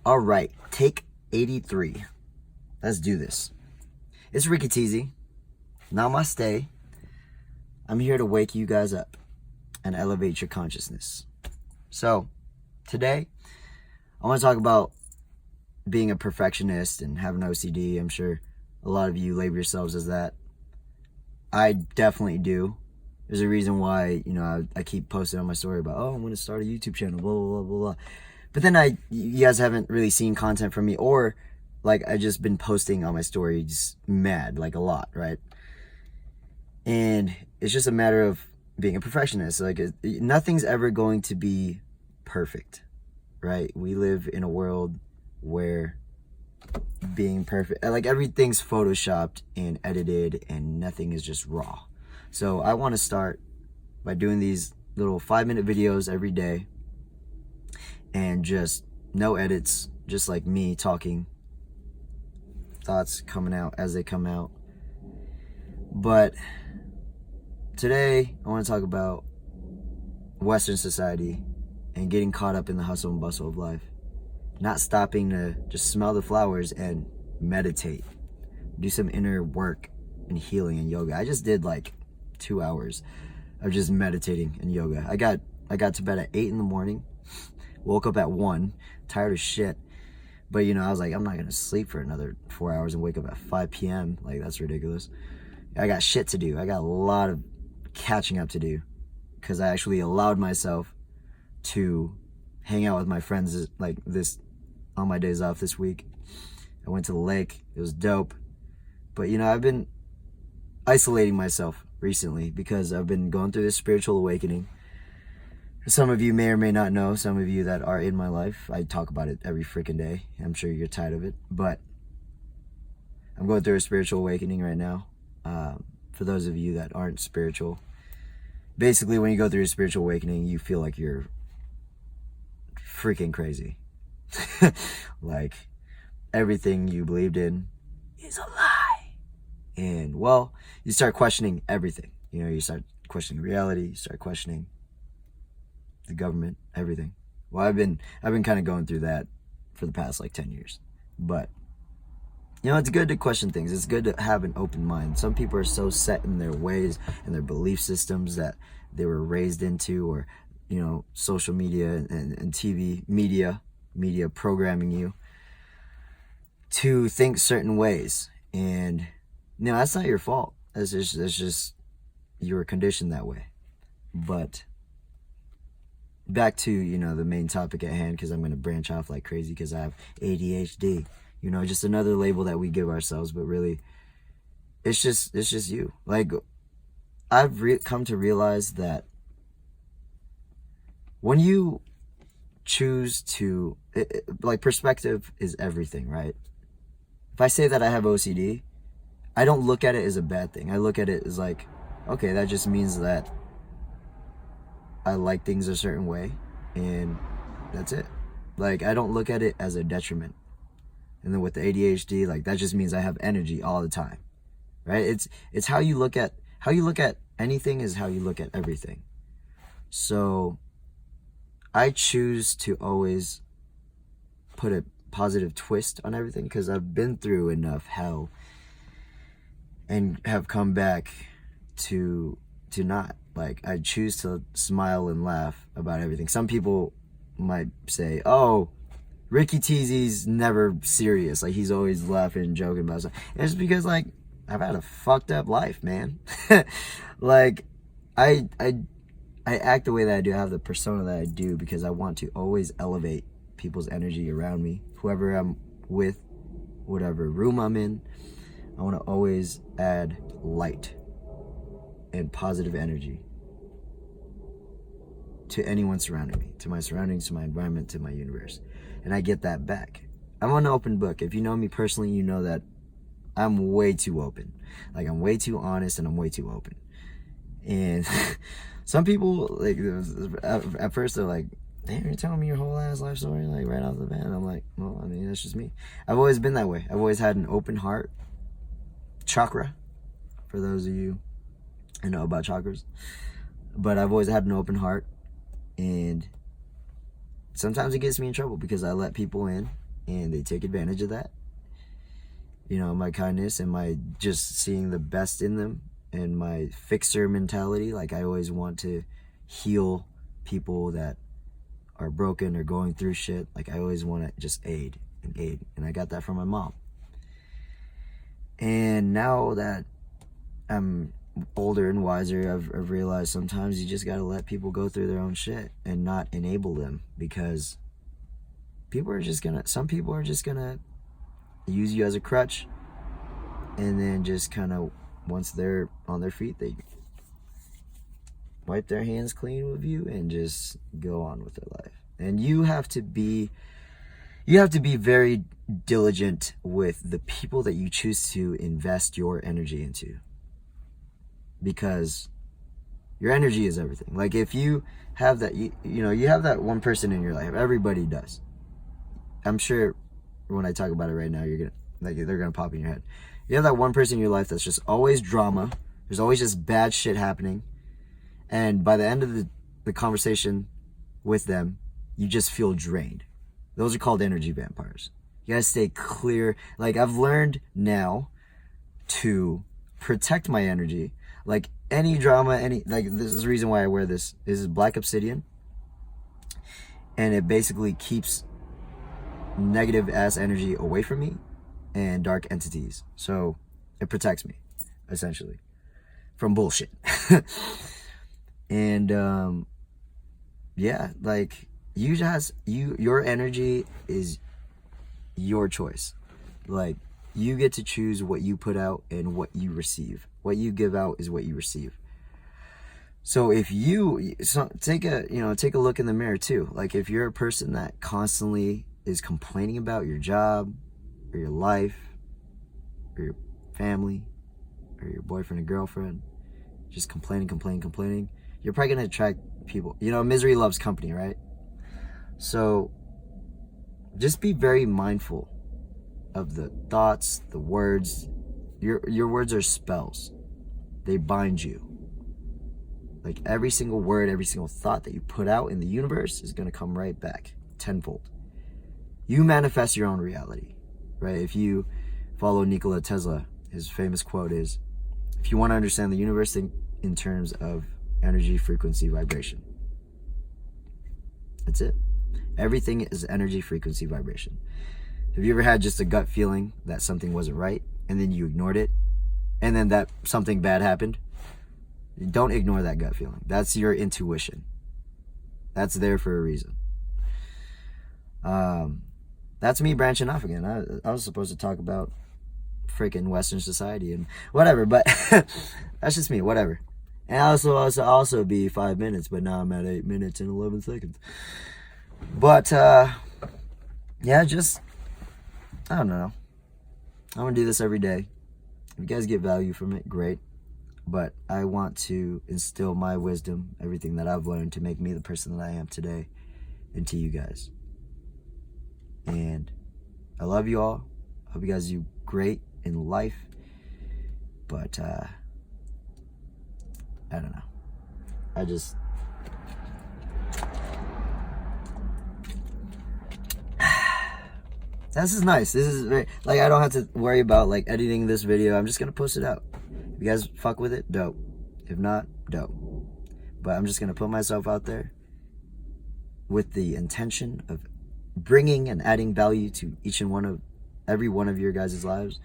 All right, take 83. Let's do this. It's Ricky Teasy. Namaste. I'm here to wake you guys up and elevate your consciousness. So, today, I want to talk about being a perfectionist and having OCD. I'm sure a lot of you label yourselves as that. I definitely do. There's a reason why, I keep posting on my story about, I'm going to start a YouTube channel, blah, blah, blah, blah, blah. But then you guys haven't really seen content from me, or I just been posting on my story just mad, a lot, right? And it's just a matter of being a perfectionist. Nothing's ever going to be perfect, right? We live in a world where being perfect, everything's photoshopped and edited and nothing is just raw. So I want to start by doing these little 5-minute videos every day and just no edits, just like me talking, thoughts coming out as they come out. But today I want to talk about Western society and getting caught up in the hustle and bustle of life. Not stopping to just smell the flowers and meditate. Do some inner work and healing and yoga. I just did 2 hours of just meditating and yoga. I got to bed at 8 in the morning. Woke up at 1, tired as shit. But I was I'm not gonna sleep for another 4 hours and wake up at 5 p.m. That's ridiculous. I got shit to do. I got a lot of catching up to do because I actually allowed myself to hang out with my friends this on my days off this week. I went to the lake. It was dope. But I've been isolating myself recently because I've been going through this spiritual awakening. Some of you may or may not know, some of you that are in my life, I talk about it every freaking day. I'm sure you're tired of it, but I'm going through a spiritual awakening right now. For those of you that aren't spiritual, basically when you go through a spiritual awakening, you feel like you're freaking crazy. Everything you believed in is a lie. And you start questioning everything. You start questioning reality, you start questioning the government, everything. Well, I've been kind of going through that for the past 10 years. But it's good to question things. It's good to have an open mind. Some people are so set in their ways and their belief systems that they were raised into, or social media and TV media programming you to think certain ways. And that's not your fault. That's just you were conditioned that way. But back to the main topic at hand, because I'm going to branch off like crazy because I have ADHD. Just another label that we give ourselves, but really it's just you. I've come to realize that when you choose to perspective is everything, right? If I say that I have OCD, I don't look at it as a bad thing. I look at it as okay, that just means that I like things a certain way, and that's it. I don't look at it as a detriment. And then with the ADHD, that just means I have energy all the time, right? It's how you look at anything is how you look at everything. So I choose to always put a positive twist on everything because I've been through enough hell and have come back to not. I choose to smile and laugh about everything. Some people might say, oh, Ricky Teasy's never serious. He's always laughing and joking about stuff. And it's because, I've had a fucked up life, man. I act the way that I do. I have the persona that I do because I want to always elevate people's energy around me. Whoever I'm with, whatever room I'm in, I want to always add light and positive energy to anyone surrounding me, to my surroundings, to my environment, to my universe. And I get that back. I'm an open book. If you know me personally, you know that I'm way too open. I'm way too honest and I'm way too open. And some people, at first they're like, damn, you're telling me your whole ass life story, right off the bat. And I'm like, well, that's just me. I've always been that way. I've always had an open heart. Chakra, for those of you who know about chakras. But I've always had an open heart. And sometimes it gets me in trouble because I let people in and they take advantage of that. You know, my kindness and my just seeing the best in them, and my fixer mentality. Like, I always want to heal people that are broken or going through shit. Like, I always want to just aid. And I got that from my mom. And now that I'm older and wiser, I've realized sometimes you just got to let people go through their own shit and not enable them, because some people are just gonna use you as a crutch, and then just kind of, once they're on their feet, they wipe their hands clean with you and just go on with their life. And you have to be very diligent with the people that you choose to invest your energy into, because your energy is everything. Like, if you have that, you have that one person in your life. Everybody does. I'm sure when I talk about it right now, they're gonna pop in your head. You have that one person in your life that's just always drama. There's always just bad shit happening. And by the end of the conversation with them, you just feel drained. Those are called energy vampires. You gotta stay clear. Like, I've learned now to protect my energy. Like, any drama, this is the reason why I wear this. This is black obsidian. And it basically keeps negative ass energy away from me and dark entities. So it protects me, essentially, from bullshit. And yeah, like, your energy is your choice. Like, you get to choose what you put out and what you receive. What you give out is what you receive. So if take a look in the mirror too. Like, if you're a person that constantly is complaining about your job or your life or your family or your boyfriend or girlfriend, just complaining, you're probably going to attract people. Misery loves company, right? So just be very mindful of the thoughts, the words. Your words are spells. They bind you. Like, every single word, every single thought that you put out in the universe is going to come right back tenfold. You manifest your own reality, right? If you follow Nikola Tesla, his famous quote is, if you want to understand the universe, think in terms of energy, frequency, vibration. That's it. Everything is energy, frequency, vibration. Have you ever had just a gut feeling that something wasn't right, and then you ignored it, and then that something bad happened? Don't ignore that gut feeling. That's your intuition. That's there for a reason. That's me branching off again. I was supposed to talk about freaking Western society and whatever, but that's just me, whatever. And also be 5 minutes, but now I'm at 8 minutes and 11 seconds. But yeah, just, I don't know. I'm gonna do this every day. If you guys get value from it, great. But I want to instill my wisdom, everything that I've learned to make me the person that I am today, into you guys. And I love you all. Hope you guys do great in life. But I don't know. This is nice. This is very, like, I don't have to worry about, like, editing this video. I'm just gonna post it out. If you guys fuck with it, dope. If not, dope. But I'm just gonna put myself out there with the intention of bringing and adding value to every one of your guys' lives.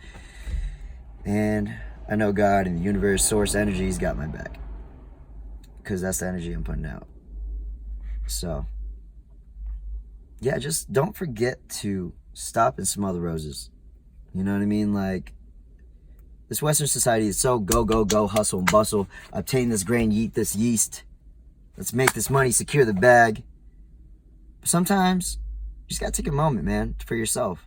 And I know God and the universe, source energies got my back, because that's the energy I'm putting out. So yeah, just don't forget to stop and smell the roses. You know what I mean? Like, this Western society is so go, hustle and bustle. Obtain this grain, yeet this yeast. Let's make this money, secure the bag. But sometimes you just gotta take a moment, man, for yourself.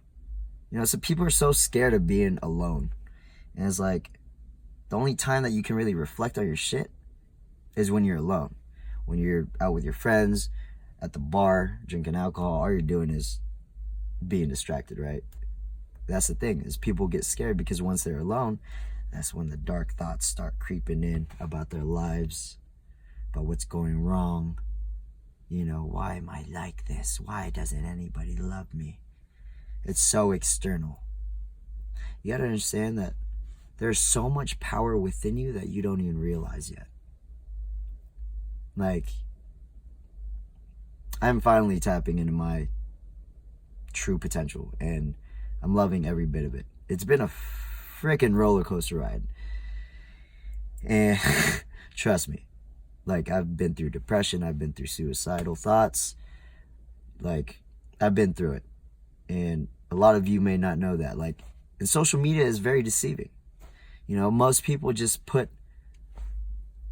So people are so scared of being alone. And it's like, the only time that you can really reflect on your shit is when you're alone. When you're out with your friends, at the bar, drinking alcohol, all you're doing is being distracted, right? That's the thing, is people get scared because once they're alone, that's when the dark thoughts start creeping in about their lives, about what's going wrong. Why am I like this? Why doesn't anybody love me? It's so external. You gotta understand that there's so much power within you that you don't even realize yet. Like, I'm finally tapping into my true potential, and I'm loving every bit of it. It's been a freaking roller coaster ride. And trust me, like, I've been through depression, I've been through suicidal thoughts. Like, I've been through it. And a lot of you may not know that. Like, and social media is very deceiving. You know, most people just put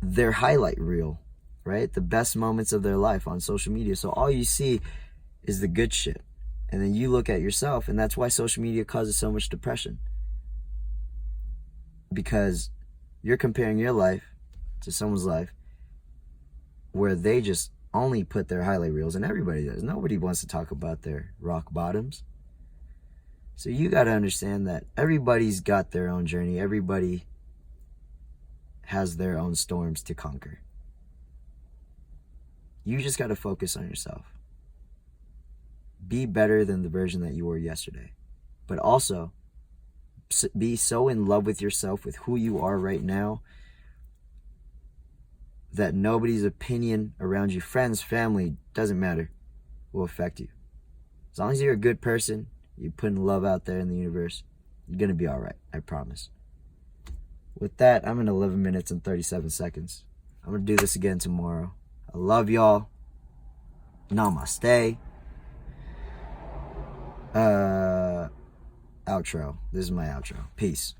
their highlight reel, right? The best moments of their life on social media. So all you see is the good shit. And then you look at yourself, and that's why social media causes so much depression. Because you're comparing your life to someone's life where they just only put their highlight reels, and everybody does. Nobody wants to talk about their rock bottoms. So you got to understand that everybody's got their own journey. Everybody has their own storms to conquer. You just got to focus on yourself. Be better than the version that you were yesterday. But also, be so in love with yourself, with who you are right now, that nobody's opinion around you, friends, family, doesn't matter, will affect you. As long as you're a good person, you're putting love out there in the universe, you're going to be all right, I promise. With that, I'm in 11 minutes and 37 seconds. I'm going to do this again tomorrow. I love y'all. Namaste. Outro. This is my outro. Peace.